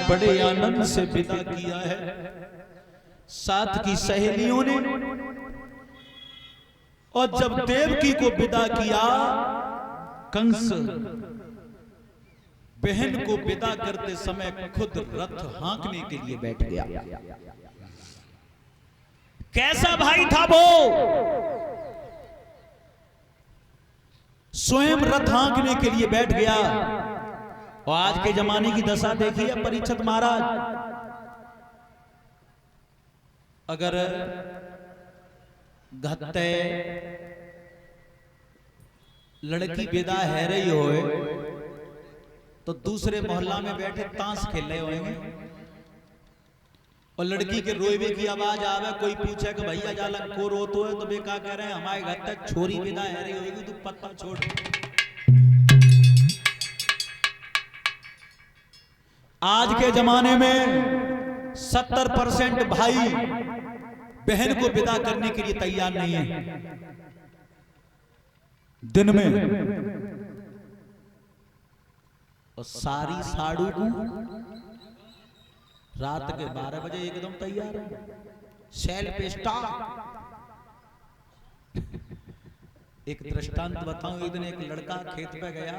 बड़े आनंद से विदा किया है। साथ की सहेलियों ने, और जब देवकी को विदा किया, कंस बहन को विदा करते समय खुद रथ हाँकने के लिए बैठ गया। कैसा भाई था वो, स्वयं रथ हाँकने के लिए बैठ गया। और आज के जमाने की दशा देखिए परीक्षित महाराज, अगर घत्ते लड़की विदा है रही होए तो दूसरे मोहल्ला में बैठे ताश खेल रहे होंगे, और लड़की के रोएबे की आवाज आवे, कोई पूछे कि भैया जाला को रोतो है, तो वे क्या कह रहे हैं, हमारे घर तक छोरी विदा है रही होगी, तू पत्ता छोड़। आज के जमाने में 70% भाई बहन को विदा करने के लिए तैयार नहीं है। दिन में और सारी साड़ू को रात के 12 बजे एकदम तैयार है, सेल पे स्टार। एक दृष्टांत बताऊं, एक दिन एक लड़का खेत पे गया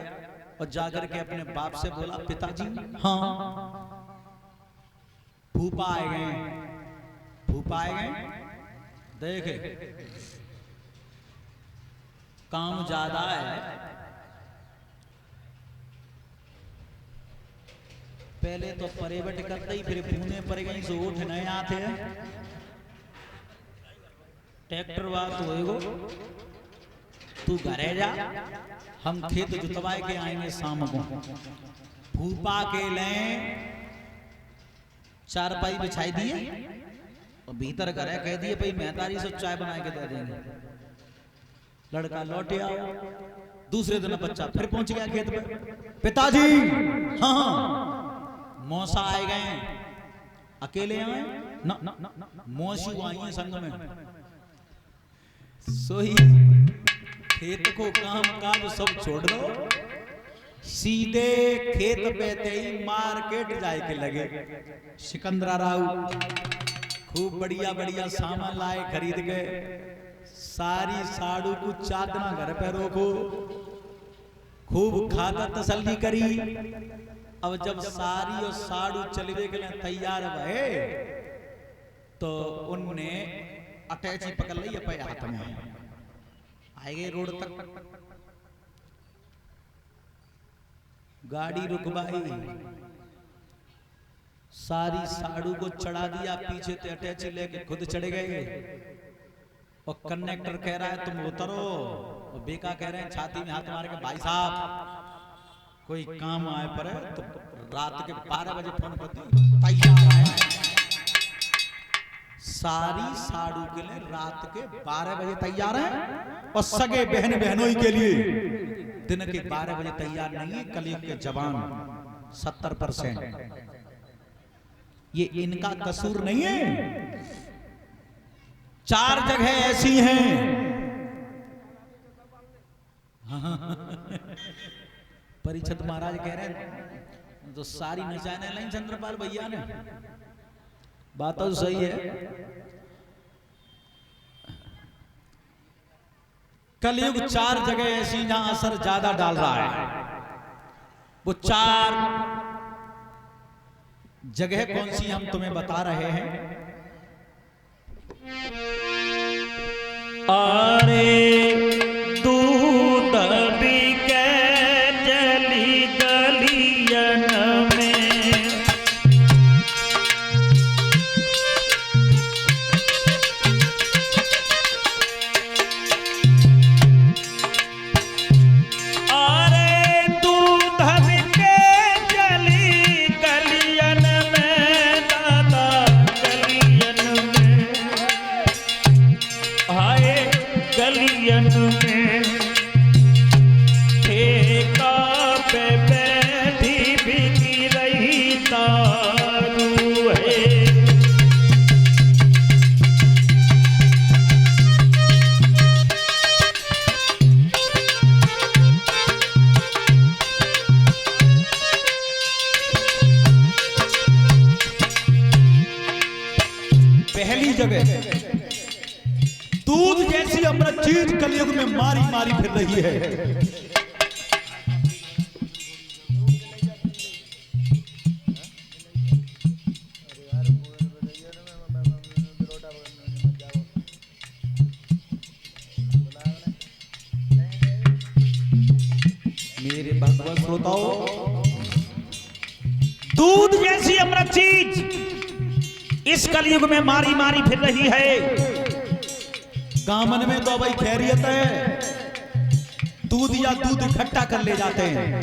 और जाकर के अपने बाप से बोला, पिताजी हाँ फूफा आए गए, फूफा आए गए, देखे काम ज्यादा है। पहले तो परेवट करते ही फिर पूने पर गई से उठ नहीं आते हैं, ट्रैक्टर बात होएगो, तू घरे जा, हम खेत जुतवाए के आएंगे शाम को। फूफा के लिए चारपाई बिछाई दिए और भीतर घरे कह दिए भाई मेहतारी से चाय बना के दे देंगे। लड़का लौटे आओ, दूसरे दिन बच्चा फिर पहुंच गया खेत पे, पिताजी हाँ मौसा आए गए, अकेले आए ना, मौसी आई है संग में। सोई खेत को काम काज सब छोड़ दो, सीधे खेत पे ही मार्केट जाए के लगे। सिकंदरा राव खूब बढ़िया बढ़िया सामान लाए खरीद के, सारी साड़ू को चादना घर पे रोको, खूब खादा तसल्ली करी। अब जब सारी और साड़ू चलने के लिए तैयार भये तो उनने अटैची पकड़ ली अपने हाथ में, आए गए रोड तक, गाड़ी रुकवाई, सारी साड़ू को चढ़ा दिया, पीछे से अटैची लेके खुद चढ़े गए। और कंडक्टर कह रहा है तुम उतरो, और बेका कह रहे हैं छाती में हाथ मार के, भाई साहब कोई काम आए पर है तो रात के 12 बजे फोन कर दियो तैयार है। सारी साड़ू के लिए रात के 12 बजे तैयार है, और सगे बहन बहनोई के लिए दिन के 12 बजे तैयार नहीं है। कलयुग के जवान 70%, ये इनका कसूर नहीं है। 4 जगह ऐसी हैं परीक्षित महाराज कह रहे हैं तो सारी नचाने लाई चंद्रपाल भैया ने, बात तो सही है। कलयुग 4 जगह ऐसी जहां असर ज्यादा डाल रहा है। वो 4 जगह कौन सी हम तुम्हें बता रहे हैं। अरे दूध बिके चली गलियन में, अरे दूध बिके चली गलियन में, दादा गलियन में, हाय गलियन जगह दूध जैसी अमृत चीज कलयुग में मारी मारी फिर रही है। मेरे भगवत श्रोताओ, दूध जैसी अमृत चीज इस कलयुग में मारी मारी फिर रही है। कामन में तो भाई खैरियत है, दूध या दूध इकट्ठा कर ले जाते हैं।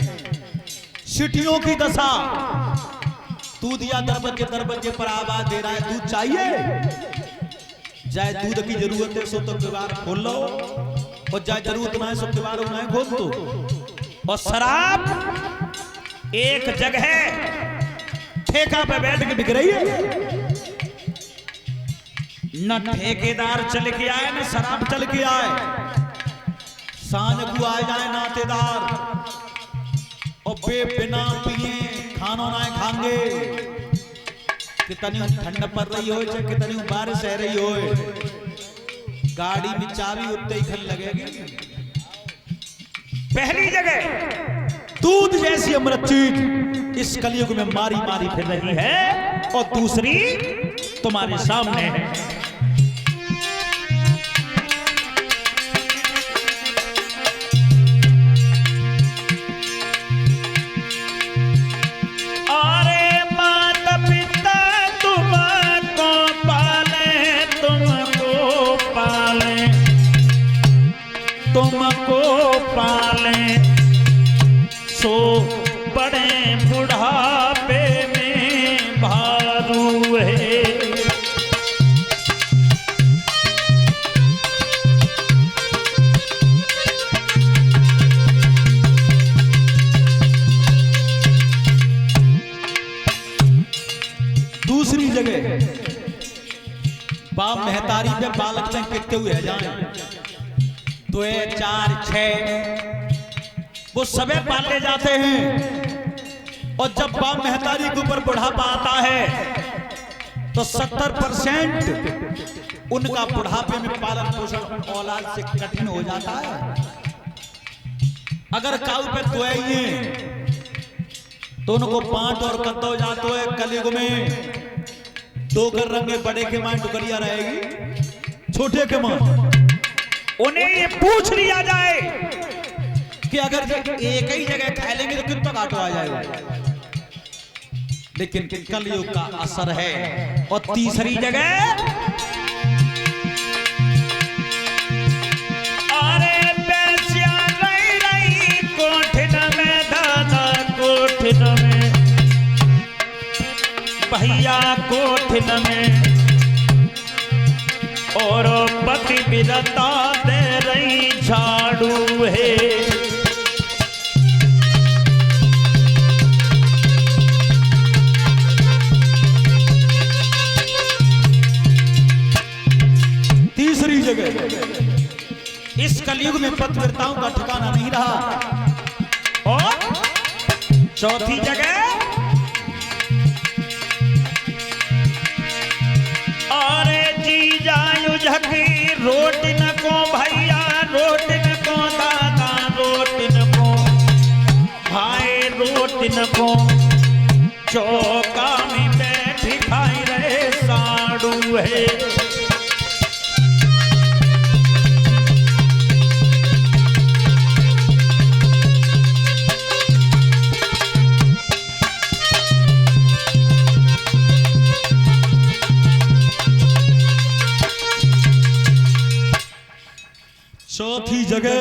सिटियों की दशा, दूध या दरवाजे दरवाजे पर आवाज दे रहा है दूध चाहिए। जाए दूध की जरूरत है सो तो किवाड़ खोल लो, और जाए जरूरत ना है सो किवाड़ ना है खोल दो। और शराब एक जगह ठेका पे बैठ के बिक रही है। न ठेकेदार चल के आए न शराब चल के आए। सांझ को आ जाए नातेदार और बिना पिए खानो ना खाएंगे। कितनी ठंड पड़ रही हो चाहे कितनी बारिश रह रही हो, गाड़ी में चाबी उतने ही खल लगेगी। पहली जगह दूध जैसी अमृत चीज इस कलयुग में मारी मारी फिर रही है, और दूसरी तुम्हारे सामने है। तुमको पालें सो बड़े बुढ़ापे में भारू है। दूसरी जगह बाप महतारी पे बालक चंग कितने हुए जाए, 2 4 6 वो सबे पाले जाते हैं। और जब बाप महतारी के ऊपर बुढ़ापा आता है तो 70% उनका बुढ़ापे में पालन पोषण औलाद से कठिन हो जाता है। अगर काऊ पे दुआइए तो उनको पांच और कत्तो जातो है। कलयुग में 2 कर रंगे, बड़े के मां टुकड़िया रहेगी, छोटे के मां। उन्हें ये पूछ लिया जाए कि अगर एक ही जगह खा लेंगे तो कितना काटो आ जाएगा। लेकिन कलयुग का असर है। और तीसरी जगह अरे पैसिया रही रही कोठिन में, दादा कोठिन में, भैया कोठिन में, और पति बिरता दे रही झाड़ू है। तीसरी जगह इस कलयुग में पतिव्रताओं का ठिकाना नहीं रहा। और चौथी जगह अरे जी जायु झकी रोटी न को भैया, रोटी न को दादा, रोटी न को भाई, रोटी न को चौका में बैठी खाई रहे साड़ू है। चौथी जगह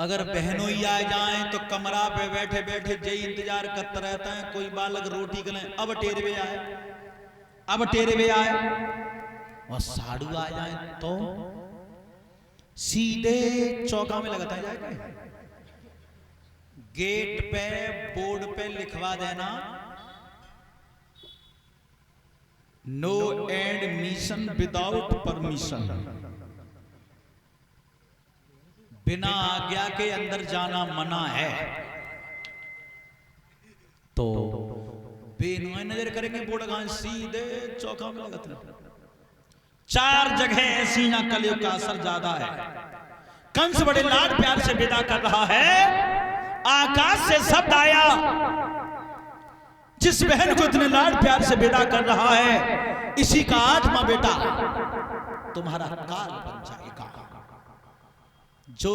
अगर बहनों ही आ जाएं तो कमरा पे बैठे बैठे जे इंतजार करते रहते हैं कोई बालक रोटी के लिए, अब टेरवे आए, अब टेरवे आए। और साड़ू आ जाए तो सीधे चौका में लगाता जाएगा। गेट पे बोर्ड पे लिखवा देना नो एडमिशन विदाउट परमिशन, बिना आज्ञा के अंदर जाना मना है। तो बेनुआ नजर करेंगे बूढ़ा सीधे चौका में लगत है। 4 जगह ऐसी ना कलयुग का असर ज्यादा है। कंस बड़े लाड प्यार से विदा कर रहा है, आकाश से शब्द आया, जिस बहन को इतने लाड प्यार से विदा कर रहा है इसी का 8वां बेटा तुम्हारा काल बन जाएगा। जो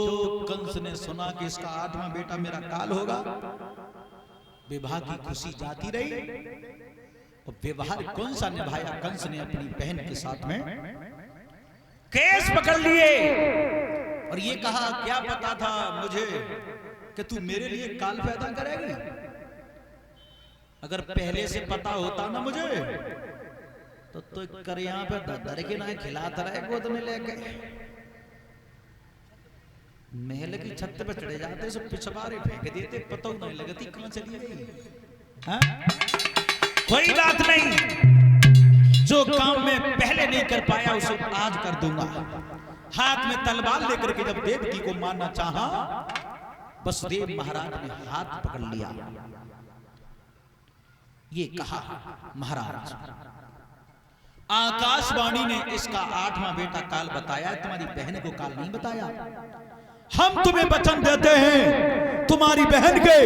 कंस ने सुना कि इसका 8वां बेटा मेरा काल होगा, विवाह की खुशी जाती रही और व्यवहार कौन सा निभाया कंस ने अपनी बहन के साथ में, केस पकड़ लिए और ये कहा क्या पता था मुझे कि तू मेरे लिए काल पैदा करेगी। अगर पहले से पता होता ना मुझे तो कर यहाँ पे दर के ना खिलाता रहे गोद में लेके, महल की छत पे चढ़े जाते सब पिछवाड़े फेंक देते, पता नहीं लगती कहां चली गई। कोई बात नहीं, जो काम मैं पहले नहीं कर पाया उसे आज कर दूंगा। हाथ में तलवार लेकर के जब देवकी को मारना चाहा, वसुदेव महाराज ने हाथ पकड़ लिया। ये कहा महाराज आकाशवाणी ने इसका 8वां बेटा काल बताया, तुम्हारी बहन को काल नहीं बताया। हम तुम्हें वचन देते हैं तुम्हारी बहन के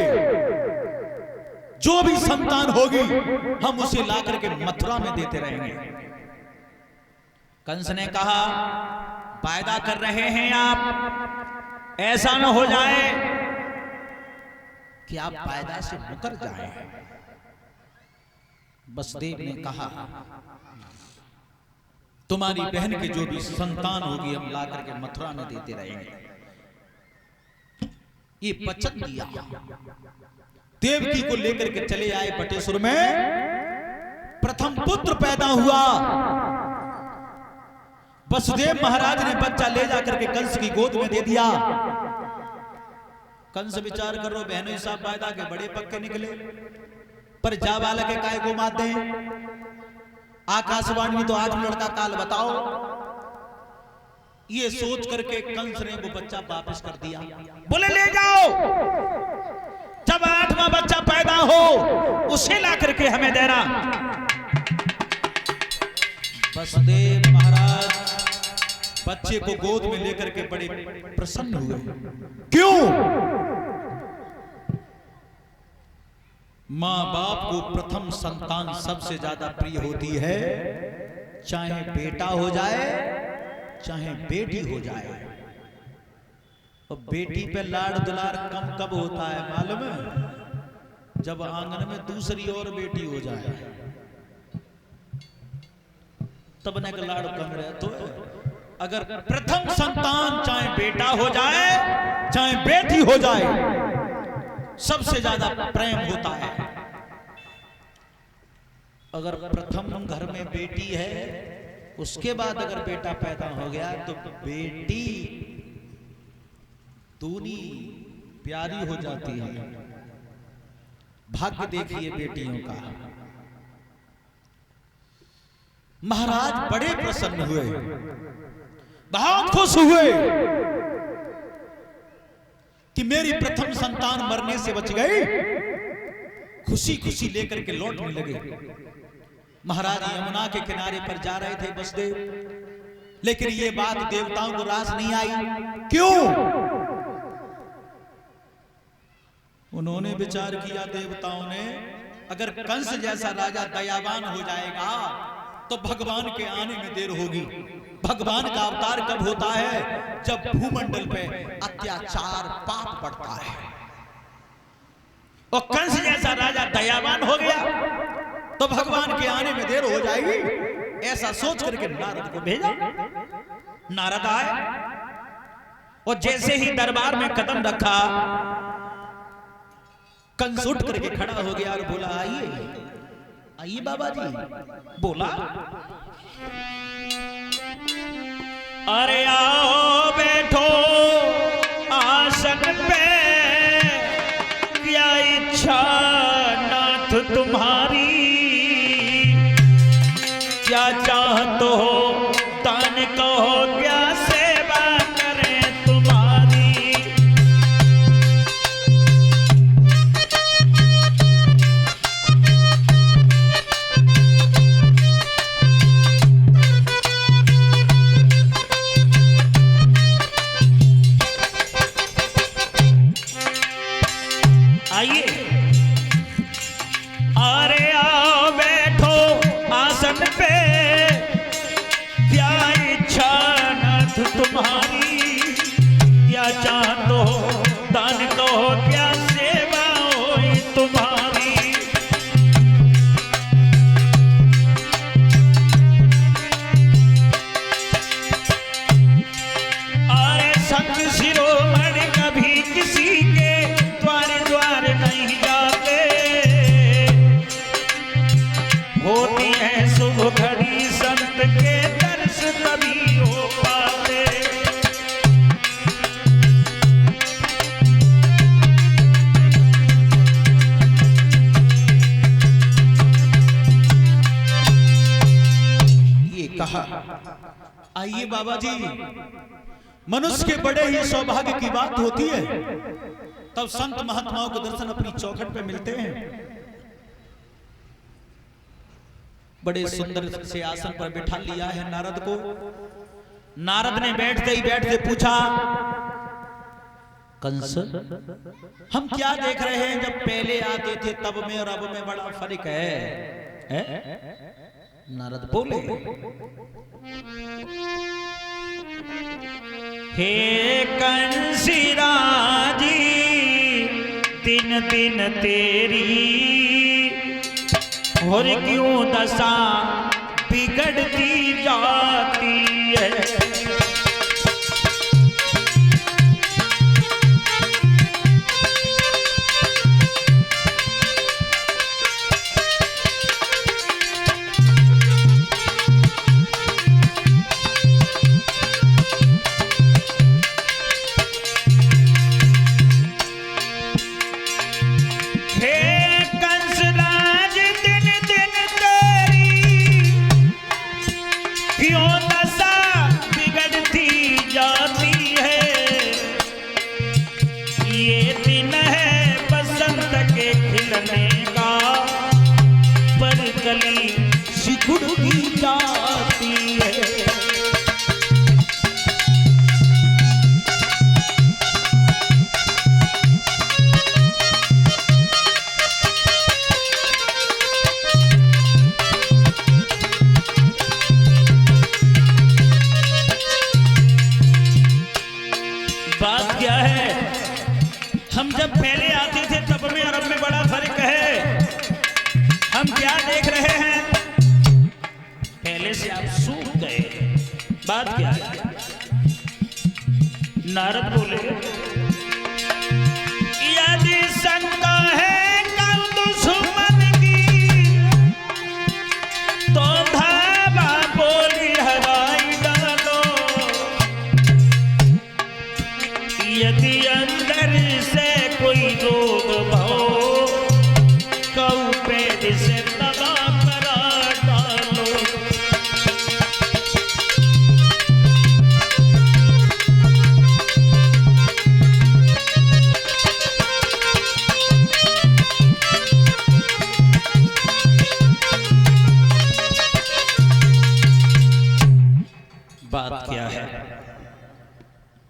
जो भी संतान होगी हम उसे लाकर के मथुरा में देते रहेंगे। कंस ने कहा वायदा कर रहे हैं आप, ऐसा न हो जाए कि आप वायदा से मुकर जाएं। वसुदेव ने कहा तुम्हारी बहन के जो भी संतान होगी हम ला करके मथुरा में देते रहेंगे। ये वचन दिया। देवकी को लेकर के चले आए बटेश्वर में, प्रथम पुत्र पैदा हुआ। वसुदेव महाराज ने बच्चा ले जाकर के कंस की गोद में दे दिया। कंस विचार करो बहनों साहब वायदा के बड़े पक्के निकले, पर जा बालक के काय को मात दें। आकाशवाणी तो आज लड़का काल बताओ। ये सोच करके कंस ने वो बच्चा वापस कर दिया। बोले ले जाओ, जब 8वां बच्चा पैदा हो उसे ला करके हमें देना। वसुदेव महाराज बच्चे को गोद में लेकर के बड़े प्रसन्न हुए। क्यों? मां बाप को प्रथम संतान सबसे ज्यादा प्रिय होती है, चाहे बेटा हो जाए चाहे बेटी हो जाए। और बेटी पे लाड़ दुलार कम कब होता है मालूम है? जब आंगन में दूसरी और बेटी हो जाए तब न लाड़ कम रहे। तो अगर प्रथम संतान चाहे बेटा हो जाए चाहे बेटी हो जाए सबसे ज्यादा प्रेम होता है। अगर प्रथम घर में बेटी है उसके बाद अगर बेटा पैदा हो गया तो बेटी दूनी प्यारी हो जाती है। भाग्य देखिए बेटियों का। महाराज बड़े प्रसन्न हुए, बहुत खुश हुए कि मेरी प्रथम संतान मरने से बच गई। खुशी खुशी लेकर के लौटने लगे। महाराज यमुना के किनारे पर जा रहे थे वसुदेव, लेकिन ये बात देवताओं को रास नहीं आई। क्यों? उन्होंने विचार किया देवताओं ने, अगर कंस जैसा राजा दयावान हो जाएगा तो भगवान के आने में देर होगी। भगवान का अवतार कब होता है? जब भूमंडल पे अत्याचार पाप बढ़ता है। और कंस जैसा राजा दयावान हो गया तो भगवान के आने में देर हो जाएगी। ऐसा सोच करके नारद को भेजा। नारद आए और जैसे ही दरबार में कदम रखा कंस उठ करके खड़ा हो गया और बोला आइए आइए बाबा जी। बोला अरे आओ बैठो आसन पे, क्या इच्छा नाथ तुम्हारी, क्या चाहते हो तान कहो, क्या सेवा करें तुम्हारी। आइए, अरे आओ बैठो आसन पे, क्या इच्छा नाथ तुम्हारी, क्या चाहते हो दान दो, क्या सेवा होई तुम्हारी। अरे संत शिरोमणि कभी किसी के द्वार द्वार नहीं जाते, होती है शुभ घड़ी संत के दर्श तभी हो पाते। ये कहा। आइए बाबा जी, मनुष्य के बड़े ही सौभाग्य की बात होती है, तब संत महात्माओं को दर्शन अपनी चौखट पे मिलते हैं। बड़े सुंदर से आसन पर बिठा लिया है नारद को। नारद ने बैठते ही बैठते पूछा, कंस हम क्या देख रहे हैं, जब पहले आते थे तब में और अब में बड़ा फर्क है? नारद बोले, हे कंसी राजी दिन दिन तेरी, और क्यों दशा बिगड़ती जाती है। सिकुड़ती जाती है। बात क्या है, हम जब पहले आते थे तब में और अब में बड़ा फर्क है। हम क्या देख रहे हैं, पहले से आप सूख गए। बात क्या है? नारद बोले, यदि शंका है कल दुश्मन की, तो धावा बोली हवाई डालो। यदि अंदर से कोई रोग भो